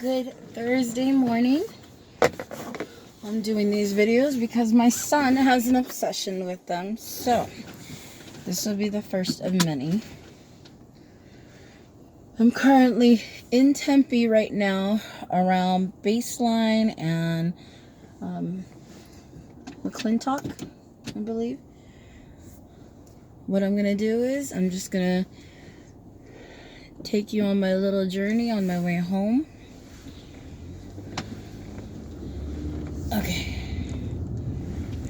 Good Thursday morning. I'm doing these videos because my son has an obsession with them. So, this will be the first of many. I'm currently in Tempe right now around Baseline and McClintock, I believe. What I'm going to do is I'm just going to take you on my little journey on my way home. Okay.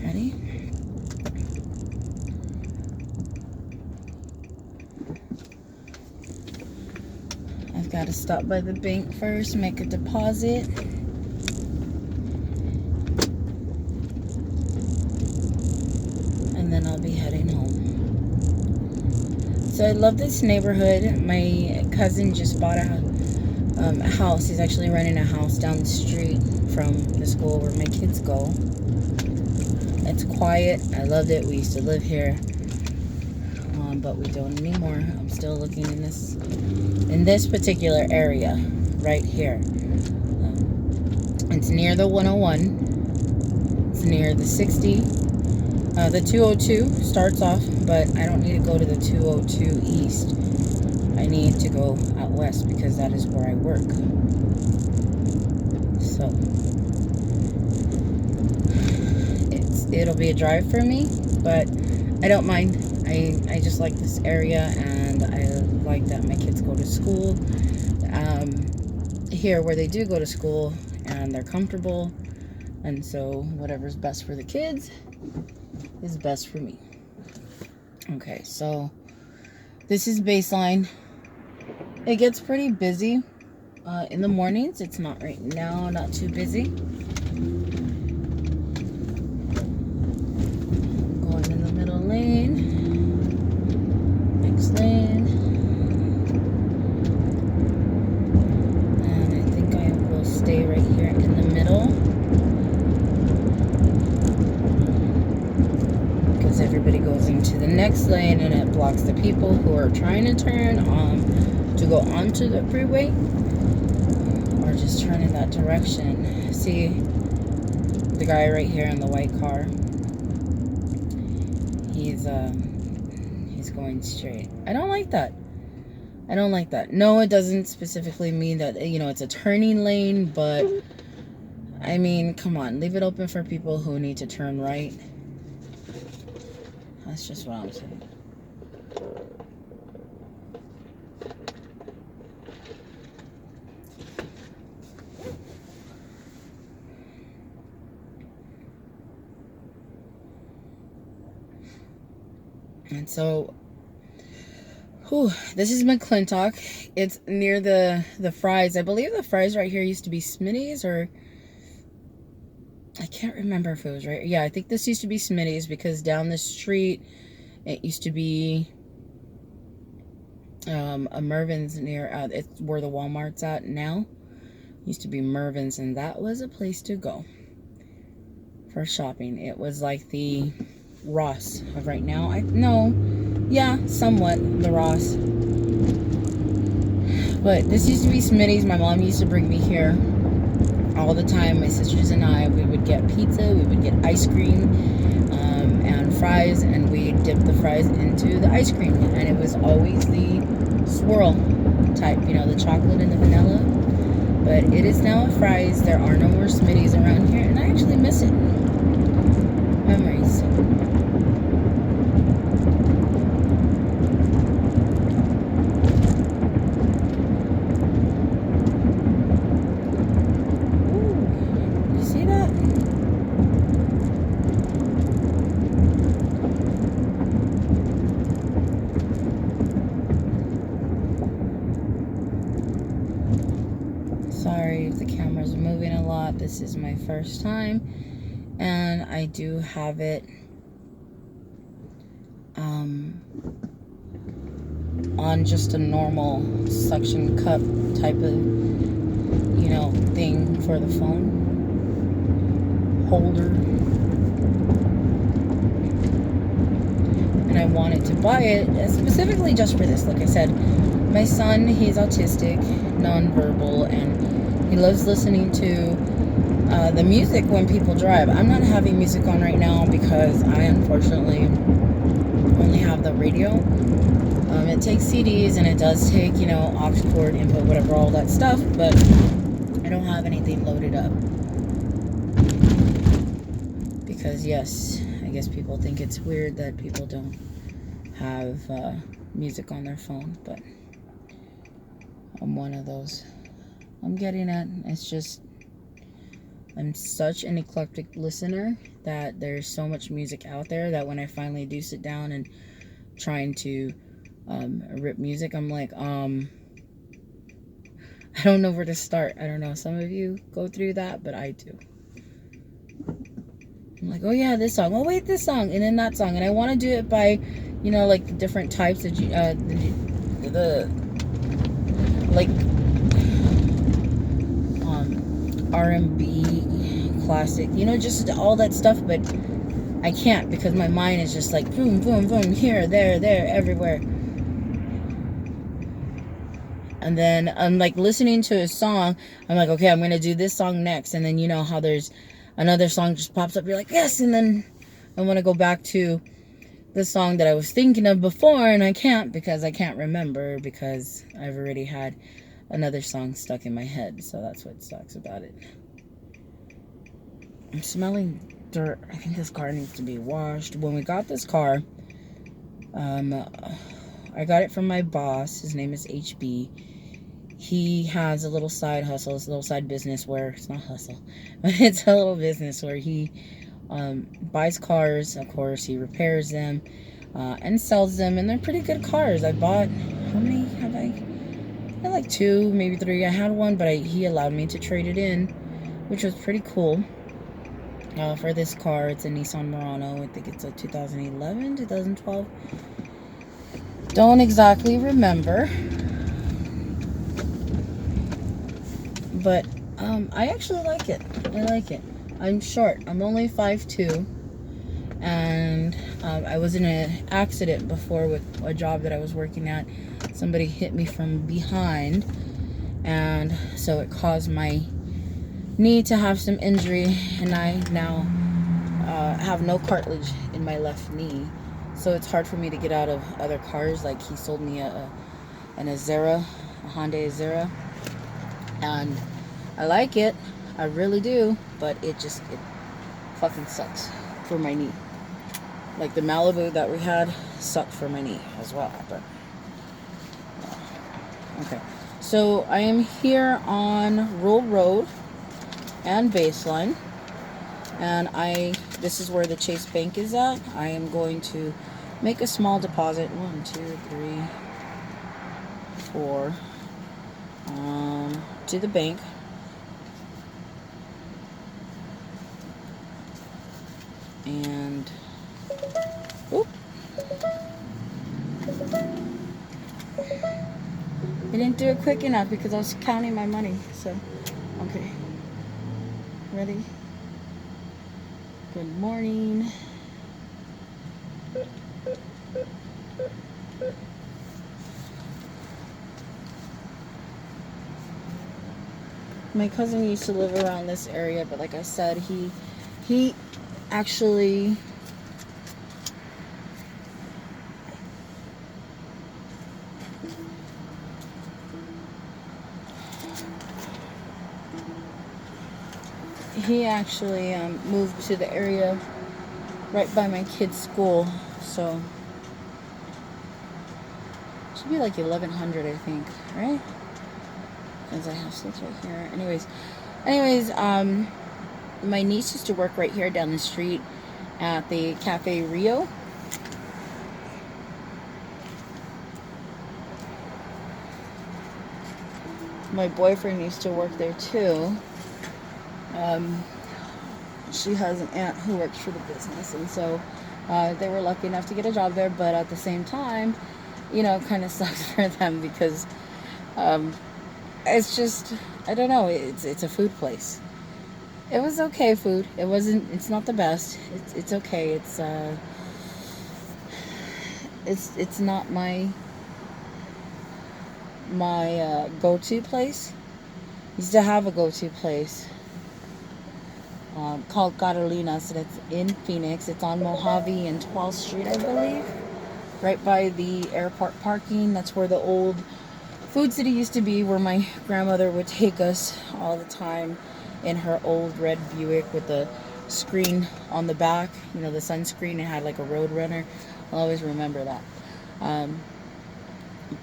Ready? I've got to stop by the bank first, make a deposit. And then I'll be heading home. So I love this neighborhood. My cousin just bought a house. He's actually renting a house down the street from the school where my kids go. It's quiet. I loved it. We used to live here, but we don't anymore. I'm still looking in this particular area right here. It's near the 101. It's near the 60. The 202 starts off, but I don't need to go to the 202 east. I need to go out west because that is where I work. So it'll be a drive for me, but I don't mind. I just like this area, and I like that my kids go to school here where they do go to school, and they're comfortable, and so whatever's best for the kids is best for me. Okay, so this is Baseline. It gets pretty busy in the mornings. It's not right now, not too busy. Going in the middle lane. Next lane. And I think I will stay right here in the middle, because everybody goes into the next lane and it blocks the people who are trying to turn to go onto the freeway or just turn in that direction. See the guy right here in the white car? He's going straight. I don't like that. I don't like that. No, it doesn't specifically mean that, it's a turning lane, but I mean, come on, leave it open for people who need to turn right. That's just what I'm saying. And so, this is McClintock. It's near the Fries. I believe the Fries right here used to be Smitty's, or I can't remember if it was right. Yeah, I think this used to be Smitty's, because down the street it used to be a Mervin's near it's where the Walmart's at now. Used to be Mervin's, and that was a place to go for shopping. It was like the Ross of right now. Somewhat the Ross. But this used to be Smitty's. My mom used to bring me here all the time. My sisters and I, we would get pizza, we would get ice cream, and fries, and we'd dip the fries into the ice cream, and it was always the swirl type, the chocolate and the vanilla. But it is now a Fries. There are no more Smitty's around here, and I actually miss it. Memories. Sorry if the camera's moving a lot. This is my first time, and I do have it on just a normal suction cup type of thing for the phone holder, and I wanted to buy it specifically just for this. Like I said, my son, he's autistic, nonverbal, and he loves listening to the music when people drive. I'm not having music on right now because I unfortunately only have the radio. It takes CDs and it does take, aux cord input, whatever, all that stuff, but I don't have anything loaded up. Because, yes, I guess people think it's weird that people don't have music on their phone, but I'm one of those. I'm getting it. It's just, I'm such an eclectic listener that there's so much music out there that when I finally do sit down and trying to rip music, I'm like, I don't know where to start. I don't know. Some of you go through that, but I do. I'm like, oh yeah, this song. Oh wait, this song, and then that song, and I want to do it by, like the different types of like R&B, classic, just all that stuff. But I can't because my mind is just like boom, boom, boom, here, there, everywhere. And then I'm like listening to a song. I'm like, okay, I'm gonna do this song next, and then how there's another song just pops up. You're like, yes, and then I want to go back to the song that I was thinking of before, and I can't because I can't remember because I've already had another song stuck in my head. So that's what sucks about it. I'm smelling dirt. I think this car needs to be washed. When we got this car, I got it from my boss. His name is HB. He has a little side hustle, a little side business where it's not hustle, but it's a little business where he buys cars. Of course, he repairs them and sells them, and they're pretty good cars. I bought, how many have I had? Like 2, maybe 3. I had one, but he allowed me to trade it in, which was pretty cool. For this car, it's a Nissan Murano. I think it's a 2011, 2012. Don't exactly remember. But I actually like it. I like it. I'm short. I'm only 5'2", and I was in an accident before with a job that I was working at. Somebody hit me from behind, and so it caused my knee to have some injury, and I now have no cartilage in my left knee, so it's hard for me to get out of other cars. Like, he sold me an Azera, a Hyundai Azera, and I like it, I really do, but it fucking sucks for my knee. Like the Malibu that we had sucked for my knee as well, but okay. So I am here on Rural Road and Baseline, and this is where the Chase Bank is at. I am going to make a small deposit. 1, 2, 3, 4 to the bank. And oop, I didn't do it quick enough because I was counting my money. So okay, ready? Good morning. My cousin used to live around this area, but like I said, he actually moved to the area right by my kid's school, so it should be like 1100, I think, right? Because I have stuff right here. Anyways, my niece used to work right here down the street at the Cafe Rio. My boyfriend used to work there too. She has an aunt who works for the business, and so they were lucky enough to get a job there, but at the same time, it kind of sucks for them because it's just, I don't know, it's a food place. It was okay food. It's not the best. It's okay. It's not my go-to place. Used to have a go-to place called Carolina's. That's in Phoenix. It's on Mojave and 12th Street, I believe, right by the airport parking. That's where the old Food City used to be, where my grandmother would take us all the time in her old red Buick with the screen on the back. You know, the sunscreen. It had like a Road Runner. I'll always remember that. Um,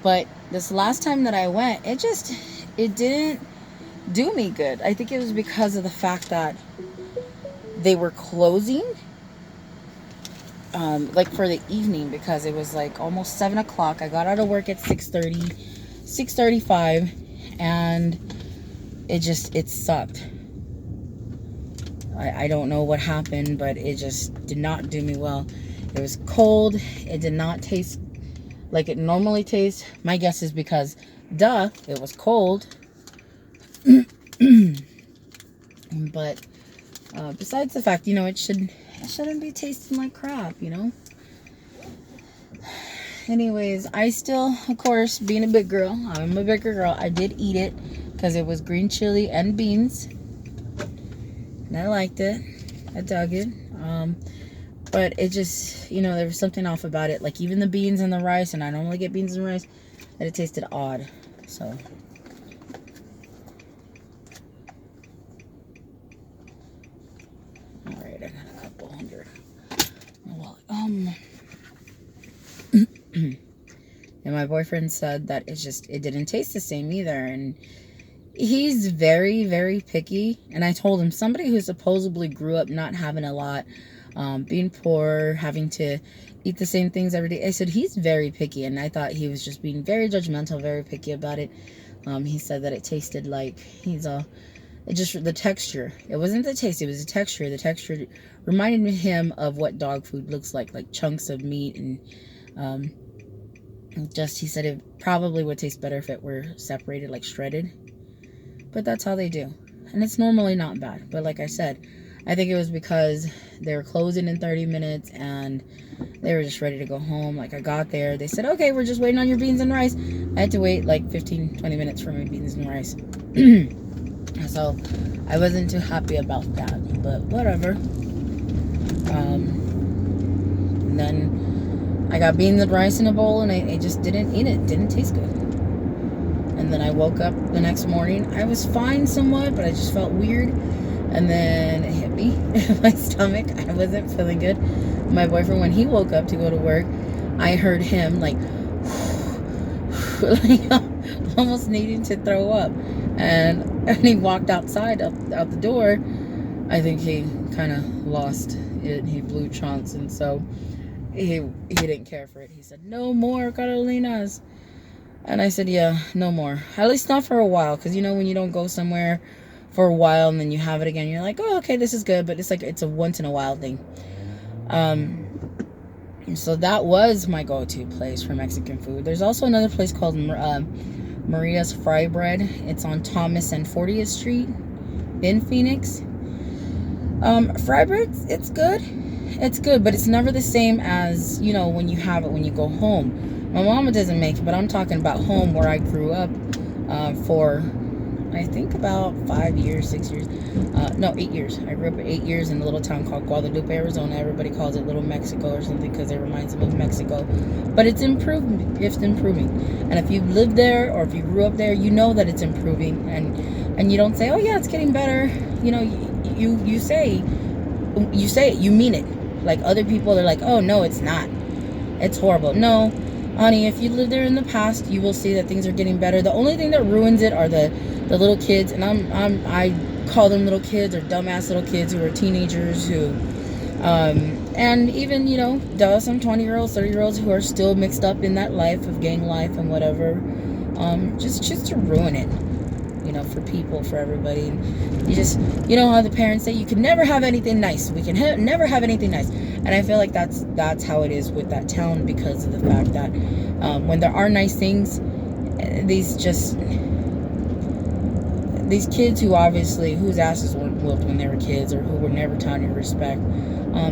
but this last time that I went, it didn't do me good. I think it was because of the fact that they were closing, like for the evening, because it was like almost 7 o'clock. I got out of work at 6:30, 6:35, and it sucked. I don't know what happened, but it just did not do me well. It was cold. It did not taste like it normally tastes. My guess is because, duh, it was cold. But besides the fact, it shouldn't be tasting like crap, Anyways, I still, of course, being a big girl, I'm a bigger girl, I did eat it because it was green chili and beans. And I liked it. I dug it. But it just, there was something off about it. Like even the beans and the rice, and I normally get beans and rice, that it tasted odd. So... Alright, I got a couple hundred. Well, and my boyfriend said that it didn't taste the same either. And he's very, very picky. And I told him, somebody who supposedly grew up not having a lot, being poor, having to eat the same things every day. I said, he's very picky. And I thought he was just being very judgmental, very picky about it. He said that it tasted like the texture. It wasn't the taste, it was the texture. The texture reminded him of what dog food looks like chunks of meat. And he said it probably would taste better if it were separated, like shredded. But that's how they do. And it's normally not bad. But like I said, I think it was because they were closing in 30 minutes and they were just ready to go home. Like I got there, they said, okay, we're just waiting on your beans and rice. I had to wait like 15, 20 minutes for my beans and rice. So I wasn't too happy about that, but whatever. And then I got beans and rice in a bowl, and I just didn't eat it. It didn't taste good. And then I woke up the next morning. I was fine somewhat, but I just felt weird. And then it hit me in my stomach. I wasn't feeling good. My boyfriend, when he woke up to go to work, I heard him like almost needing to throw up. And he walked outside, out the door. I think he kind of lost it. He blew chunks, and so he didn't care for it. He said, no more Carolinas. And I said, yeah, no more. At least not for a while, because when you don't go somewhere for a while and then you have it again, you're like, oh, okay, this is good. But it's a once in a while thing. So that was my go-to place for Mexican food. There's also another place called Maria's Fry Bread. It's on Thomas and 40th Street in Phoenix. Fry bread, it's good. It's good, but it's never the same as, when you have it when you go home. My mama doesn't make it, but I'm talking about home where I grew up for, I think, about 5 years, 6 years. 8 years. I grew up 8 years in a little town called Guadalupe, Arizona. Everybody calls it Little Mexico or something because it reminds them of Mexico. But it's improving. It's improving. And if you live there or if you grew up there, you know that it's improving. And you don't say, oh, yeah, it's getting better. You say it. You mean it. Like other people are like, oh, no, it's not. It's horrible. No, honey, if you lived there in the past, you will see that things are getting better. The only thing that ruins it are the little kids, and I call them little kids or dumbass little kids who are teenagers who, and even some 20-year-olds, 30-year-olds who are still mixed up in that life of gang life and whatever, just to ruin it, for people, for everybody. And you know how the parents say you can never have anything nice. We can never have anything nice, and I feel like that's how it is with that town because of the fact that when there are nice things, these kids whose asses weren't whooped when they were kids or who were never taught any respect,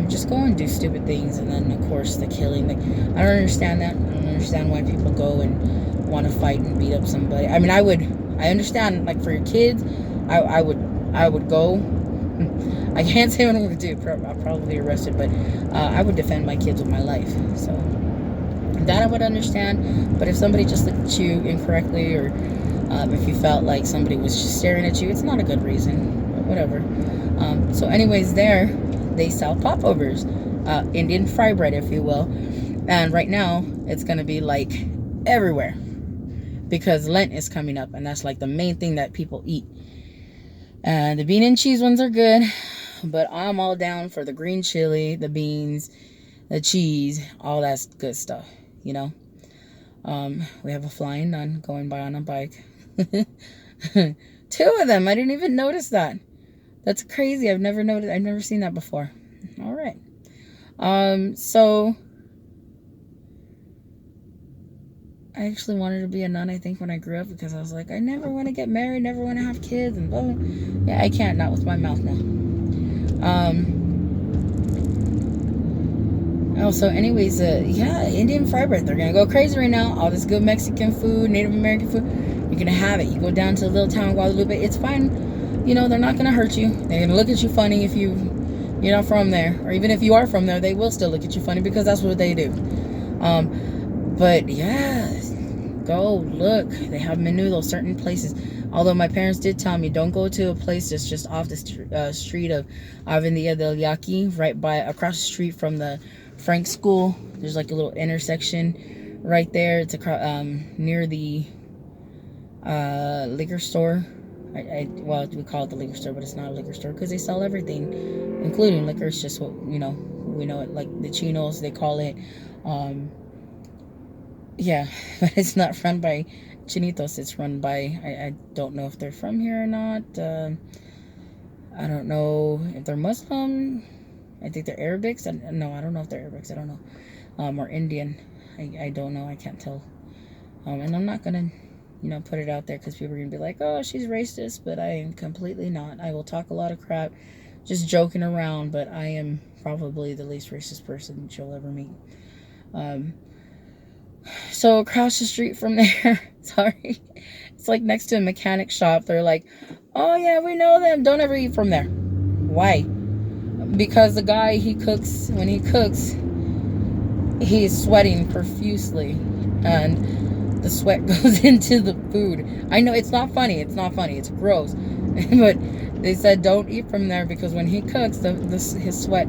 just go and do stupid things. And then, of course, the killing. I don't understand that. I don't understand why people go and want to fight and beat up somebody. I mean, I would I understand, like, for your kids, I would go. I can't say what I'm going to do. I'll probably be arrested, but I would defend my kids with my life. So that I would understand. But if somebody just looked at you incorrectly, or if you felt like somebody was just staring at you, it's not a good reason. But whatever. So anyways, there they sell popovers, Indian fry bread, if you will. And right now, it's going to be like everywhere because Lent is coming up, and that's like the main thing that people eat. The bean and cheese ones are good, but I'm all down for the green chili, the beans, the cheese, all that good stuff, you know. We have a flying nun going by on a bike. 2 of them. I didn't even notice that. That's crazy. I've never seen that before. All right. So I actually wanted to be a nun, I think, when I grew up, because I was like, I never want to get married, never want to have kids, and blah, blah. Yeah, I can't, not with my mouth now. So anyways, yeah, Indian fry bread. They're going to go crazy right now. All this good Mexican food, Native American food, you're going to have it. You go down to a little town, Guadalupe, it's fine. You know, they're not going to hurt you. They're going to look at you funny if you're not from there. Or even if you are from there, they will still look at you funny, because that's what they do. But yeah, go look. They have menudo certain places. Although my parents did tell me, don't go to a place that's just off the street of Avenida del Yaqui, right by across the street from the Frank School. There's like a little intersection right there. It's near the liquor store. Well, we call it the liquor store, but it's not a liquor store because they sell everything, including liquor. It's just what we know it like the chinos, they call it. Yeah, but it's not run by Chinitos. It's run by, I don't know if they're from here or not. I don't know if they're Muslim. I think they're Arabics. No, I don't know if they're Arabics. I don't know. Or Indian. I don't know. I can't tell. And I'm not going to, put it out there because people are going to be like, oh, she's racist. But I am completely not. I will talk a lot of crap just joking around. But I am probably the least racist person that you'll ever meet. So across the street from there, sorry, it's like next to a mechanic shop. They're like, oh yeah, we know them. Don't ever eat from there. Why? Because the guy, when he cooks, he's sweating profusely. And the sweat goes into the food. I know it's not funny. It's not funny. It's gross. But they said don't eat from there because when he cooks, his sweat,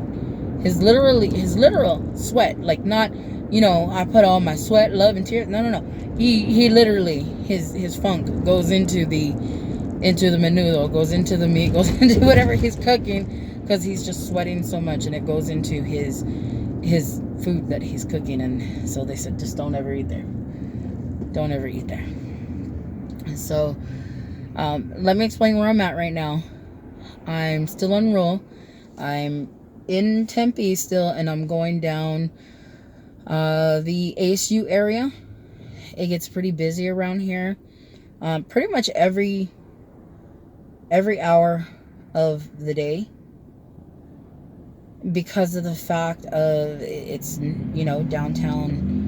his literal sweat, like not, I put all my sweat, love, and tears. No. He literally, his funk goes into the menudo, goes into the meat, goes into whatever he's cooking, because he's just sweating so much, and it goes into his food that he's cooking. And so they said, just don't ever eat there. Don't ever eat there. So, let me explain where I'm at right now. I'm still on roll. I'm in Tempe still, and I'm going down the ASU area. It gets pretty busy around here. Pretty much every hour of the day, because of the fact of it's downtown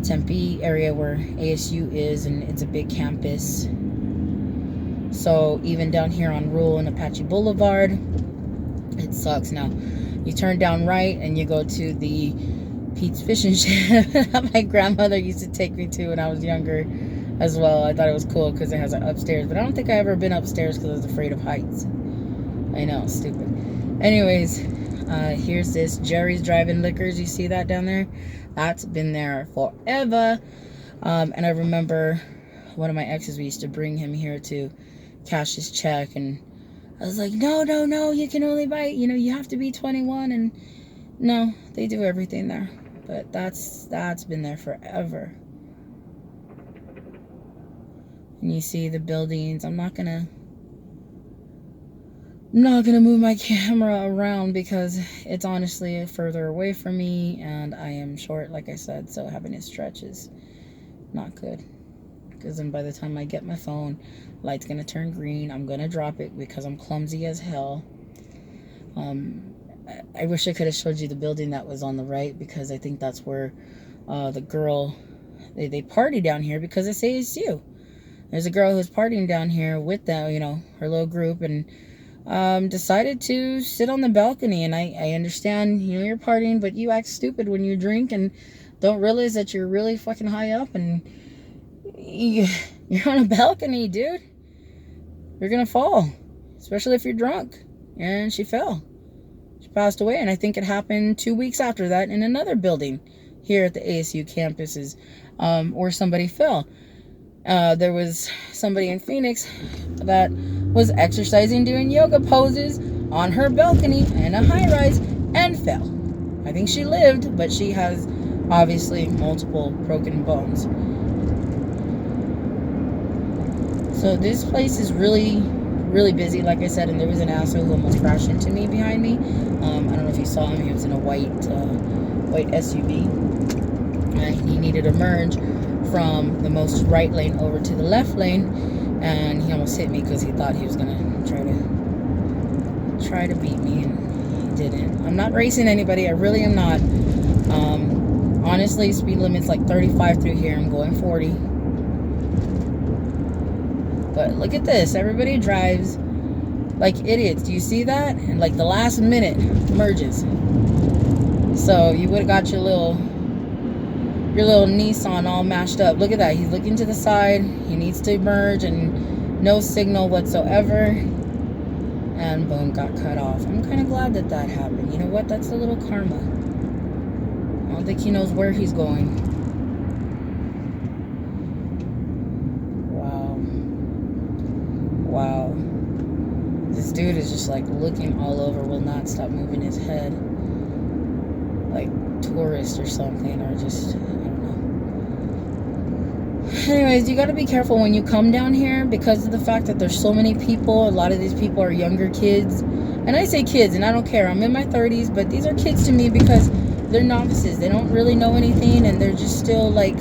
Tempe area where ASU is, and it's a big campus. So even down here on Rural and Apache Boulevard, it sucks. Now you turn down right and you go to the Pete's Fish and Chip that my grandmother used to take me to when I was younger as well. I thought it was cool because it has an upstairs, but I don't think I ever been upstairs because I was afraid of heights. I know, stupid. Anyways, here's this Jerry's Drive-In Liquors. You see that down there? That's been there forever. And I remember one of my exes, we used to bring him here to cash his check, and I was like, no, you can only buy, you have to be 21. And no, they do everything there. But that's been there forever. And you see the buildings. I'm not gonna move my camera around because it's honestly further away from me, and I am short, like I said, so having it stretch is not good. Because then by the time I get my phone, light's gonna turn green. I'm gonna drop it because I'm clumsy as hell. I wish I could have showed you the building that was on the right, because I think that's where the girl, they party down here because it's ASU. There's a girl who's partying down here with them, her little group, and decided to sit on the balcony. And I understand, you're partying, but you act stupid when you drink and don't realize that you're really fucking high up and you're on a balcony, dude. You're gonna fall, especially if you're drunk. And she fell. She passed away, and I think it happened 2 weeks after that in another building here at the ASU campuses, where somebody fell. There was somebody in Phoenix that was exercising, doing yoga poses on her balcony in a high-rise and fell. I think she lived, but she has obviously multiple broken bones. So this place is really, really busy, like I said, and there was an asshole who almost crashed into me behind me. I don't know if you saw him. He was in a white SUV. He needed to merge from the most right lane over to the left lane, and he almost hit me because he thought he was gonna try to beat me, and he didn't. I'm not racing anybody. I really am not. Honestly, speed limit's like 35 through here. I'm going 40. But look at this. Everybody drives like idiots. Do you see that? And like the last minute merges. So you would have got your little Nissan all mashed up. Look at that. He's looking to the side. He needs to merge and no signal whatsoever. And boom, got cut off. I'm kind of glad that happened. You know what? That's a little karma. I don't think he knows where he's going. Wow. This dude is just like looking all over, will not stop moving his head. Like tourist or something, or just, I don't know. Anyways, you gotta be careful when you come down here because of the fact that there's so many people. A lot of these people are younger kids. And I say kids, and I don't care. I'm in my 30s, but these are kids to me because they're novices. They don't really know anything, and they're just still like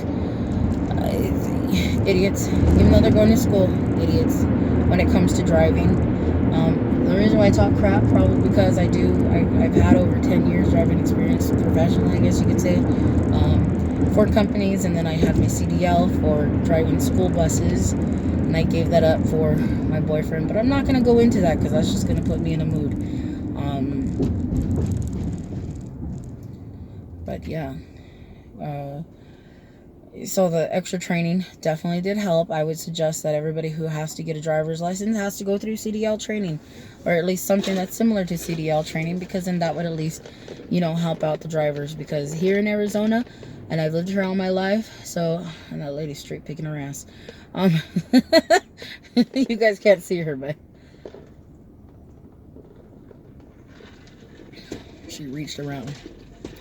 idiots. Even though they're going to school, idiots when it comes to driving. The reason why I talk crap, probably because I've had over 10 years driving experience professionally, I guess you could say, for companies, and then I had my CDL for driving school buses, and I gave that up for my boyfriend, but I'm not going to go into that because that's just going to put me in a mood. But yeah, so the extra training definitely did help. I would suggest that everybody who has to get a driver's license has to go through CDL training, or at least something that's similar to CDL training, because then that would at least, help out the drivers. Because here in Arizona, and I've lived here all my life, so, and that lady's straight picking her ass. You guys can't see her, but she reached around.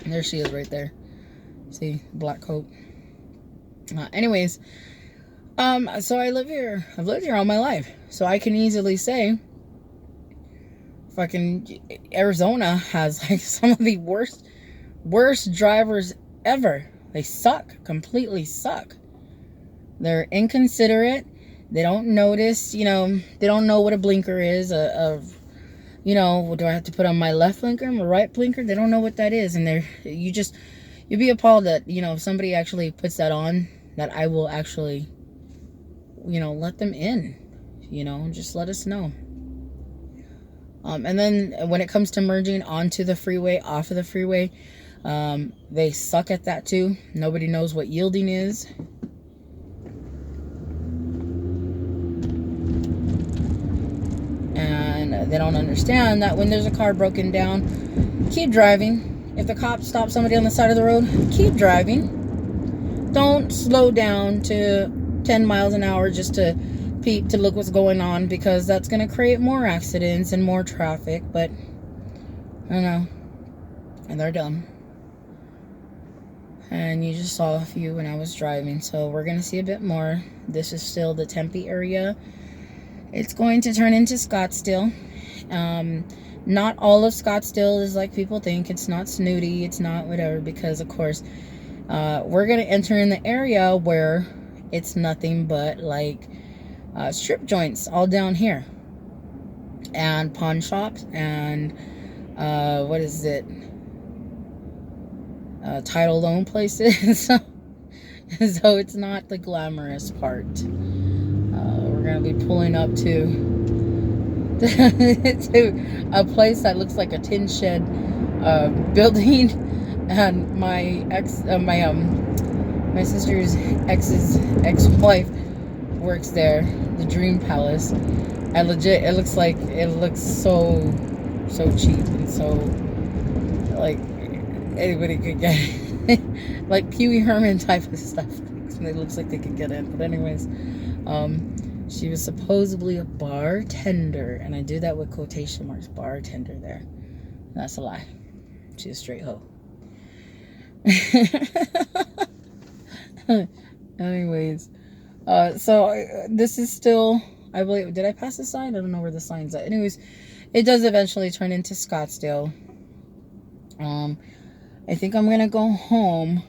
And there she is right there. See, black coat. Anyways, so I live here. I've lived here all my life, so I can easily say, fucking Arizona has like some of the worst drivers ever. They suck, completely suck. They're inconsiderate. They don't notice, they don't know what a blinker is. Do I have to put on my left blinker, my right blinker? They don't know what that is, and you'd be appalled that if somebody actually puts that on, that I will actually, let them in, just let us know. And then when it comes to merging onto the freeway, off of the freeway, they suck at that too. Nobody knows what yielding is. And they don't understand that when there's a car broken down, keep driving. If the cops stop somebody on the side of the road, keep driving. Don't slow down to 10 miles an hour just to peep to look what's going on, because that's going to create more accidents and more traffic. But I don't know. And they're dumb. And you just saw a few when I was driving. So we're going to see a bit more. This is still the Tempe area. It's going to turn into Scottsdale. Not all of Scottsdale is like people think. It's not snooty. It's not whatever, because of course we're going to enter in the area where it's nothing but like strip joints all down here, and pawn shops, and title loan places. So it's not the glamorous part. gonna be pulling up to to a place that looks like a tin shed building, and my sister's ex's ex-wife works there, the Dream Palace, and legit, it looks so cheap and so like anybody could get it. Like Pee Wee Herman type of stuff. It looks like they could get in, but anyways, she was supposedly a bartender, and I do that with quotation marks, bartender there. That's a lie. She's a straight hoe. Anyways, so this is still, I believe, did I pass the sign? I don't know where the sign's at. Anyways, it does eventually turn into Scottsdale. I think I'm gonna go home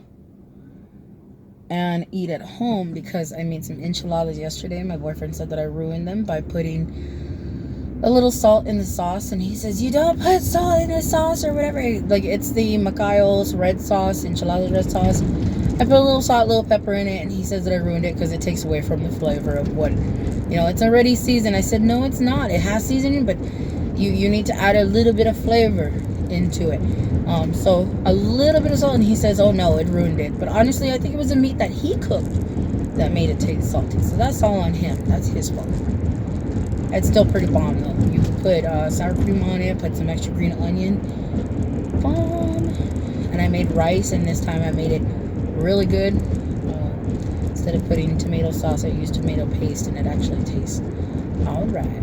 and eat at home because I made some enchiladas yesterday. My boyfriend said that I ruined them by putting a little salt in the sauce, and he says, you don't put salt in the sauce or whatever. Like, it's the Mikhail's red sauce, enchiladas red sauce. I put a little salt, a little pepper in it, and he says that I ruined it because it takes away from the flavor of what, it's already seasoned. I said, no, it's not. It has seasoning, but you need to add a little bit of flavor into it. So a little bit of salt, and he says, oh no, it ruined it. But honestly, I think it was the meat that he cooked that made it taste salty. So that's all on him. That's his fault. It's still pretty bomb though. You can put sour cream on it, put some extra green onion. Bomb. And I made rice, and this time I made it really good. Instead of putting tomato sauce, I used tomato paste, and it actually tastes all right.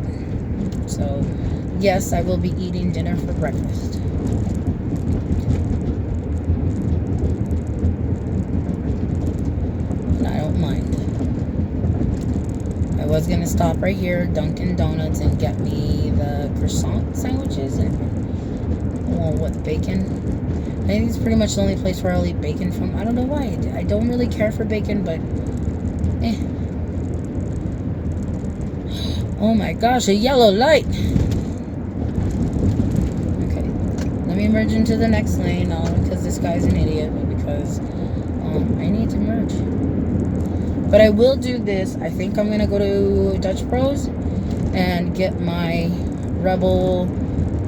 So yes, I will be eating dinner for breakfast. And I don't mind. I was going to stop right here, Dunkin' Donuts, and get me the croissant sandwiches. And, with bacon. I think it's pretty much the only place where I'll eat bacon from. I don't know why. I don't really care for bacon, but Oh my gosh, a yellow light. Okay, let me merge into the next lane, not because this guy's an idiot, but because I need to merge. But I will do this. I think I'm gonna go to Dutch Bros and get my Rebel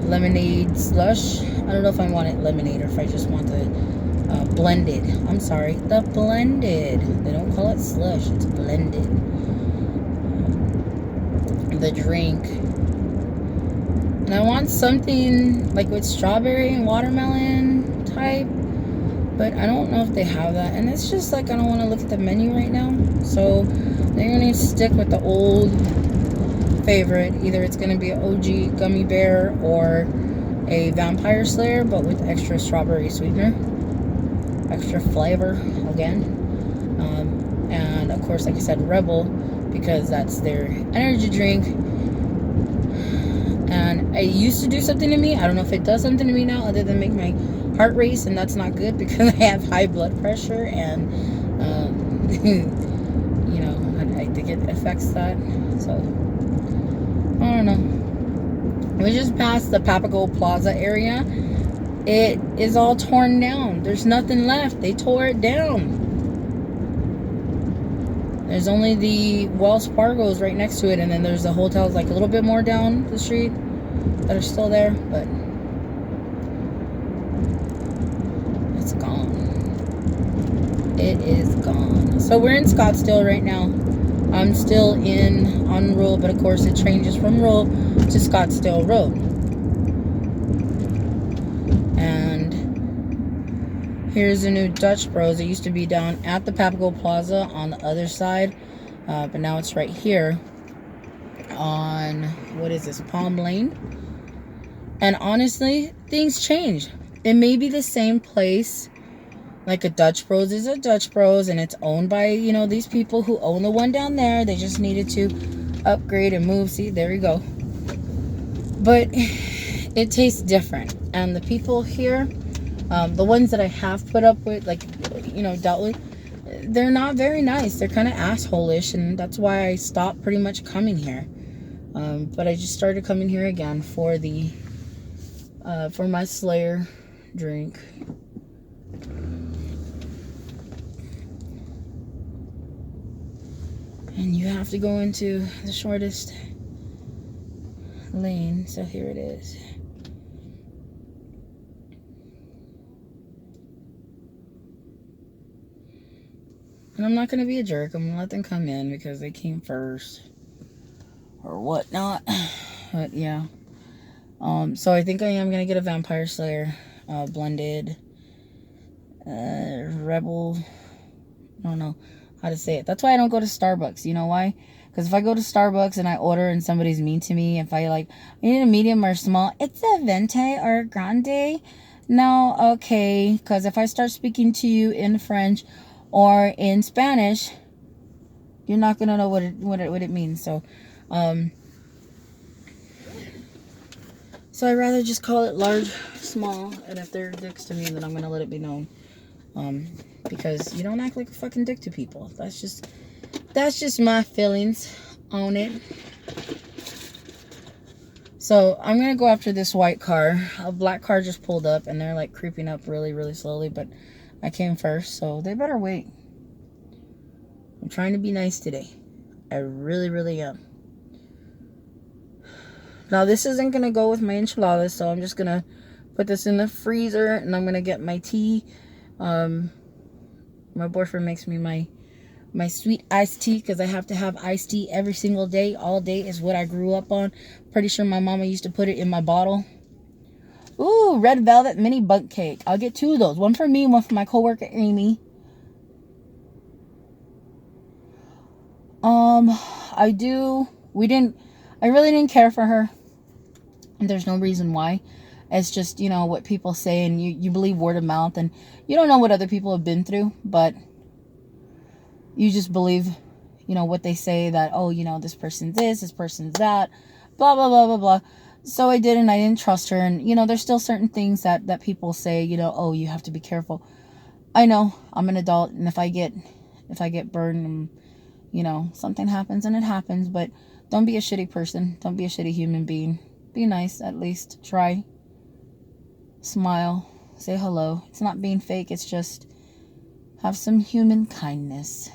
lemonade slush. I don't know if I want it lemonade or if I just want the blended. I'm sorry, the blended. They don't call it slush, it's blended. The drink. And I want something like with strawberry and watermelon type, but I don't know if they have that. And it's just like I don't want to look at the menu right now. So they're going to stick with the old favorite. Either it's going to be an OG gummy bear or a vampire slayer, but with extra strawberry sweetener, extra flavor again. And of course, like I said, Rebel, because that's their energy drink. And it used to do something to me. I don't know if it does something to me now other than make my heart race, and that's not good because I have high blood pressure, and I think it affects that. So I don't know. We just passed the Papago Plaza area. It is all torn down. There's nothing left. They tore it down. There's only the Wells Fargo's right next to it, and then there's the hotels like a little bit more down the street that are still there, but it's gone. It is gone. So we're in Scottsdale right now. I'm still on Rural, but of course it changes from Rural to Scottsdale Road. And here's the new Dutch Bros. It used to be down at the Papago Plaza on the other side, but now it's right here on, what is this, Palm Lane. And honestly, things change. It may be the same place, like a Dutch Bros is a Dutch Bros, and it's owned by, these people who own the one down there. They just needed to upgrade and move. See, there you go. But it tastes different. And the people here, the ones that I have put up with, dealt with, they're not very nice. They're kind of asshole-ish, and that's why I stopped pretty much coming here. But I just started coming here again for the for my Slayer drink. And you have to go into the shortest lane. So here it is. And I'm not going to be a jerk. I'm going to let them come in because they came first. Or whatnot. But yeah. So I think I am going to get a Vampire Slayer blended Rebel. I don't know how to say it. That's why I don't go to Starbucks. You know why? Because if I go to Starbucks and I order and somebody's mean to me, if I like, I need a medium or small, it's a venti or grande. No, okay. Because if I start speaking to you in French or in Spanish, you're not gonna know what it means. So, so I'd rather just call it large, small, and if they're dicks to me, then I'm gonna let it be known. Because you don't act like a fucking dick to people. That's just my feelings on it. So I'm gonna go after this white car. A black car just pulled up, and they're like creeping up really, really slowly. But I came first, so they better wait. I'm trying to be nice today. I really, really am. Now this isn't gonna go with my enchiladas, so I'm just gonna put this in the freezer, and I'm gonna get my tea. My boyfriend makes me my sweet iced tea because I have to have iced tea every single day. All day is what I grew up on. Pretty sure my mama used to put it in my bottle. Ooh, red velvet mini bundt cake. I'll get 2 of those. One for me, one for my coworker Amy. I really didn't care for her. And there's no reason why. It's just, you know, what people say, and you believe word of mouth, and you don't know what other people have been through, but you just believe, you know, what they say, that, oh, you know, this person's this person's that, blah, blah, blah, blah, blah. So I didn't trust her. And, you know, there's still certain things that people say, you know, oh, you have to be careful. I know I'm an adult, and if I get burned, and, you know, something happens, and it happens, but don't be a shitty person. Don't be a shitty human being. Be nice, at least. Try. Smile. Say hello. It's not being fake. It's just have some human kindness.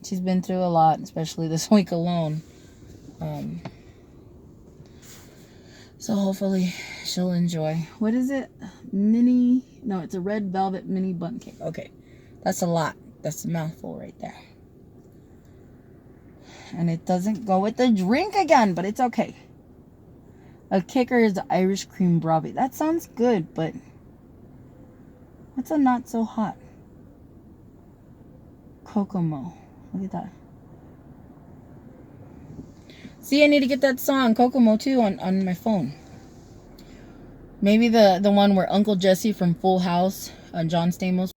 She's been through a lot, especially this week alone. So hopefully she'll enjoy. What is it? No, it's a red velvet mini bundt cake. Okay. That's a lot. That's a mouthful right there. And it doesn't go with the drink again, but it's okay. A kicker is the Irish cream brave. That sounds good, but what's a not so hot? Kokomo. Look at that. See, I need to get that song, Kokomo, too, on my phone. Maybe the one where Uncle Jesse from Full House, John Stamos,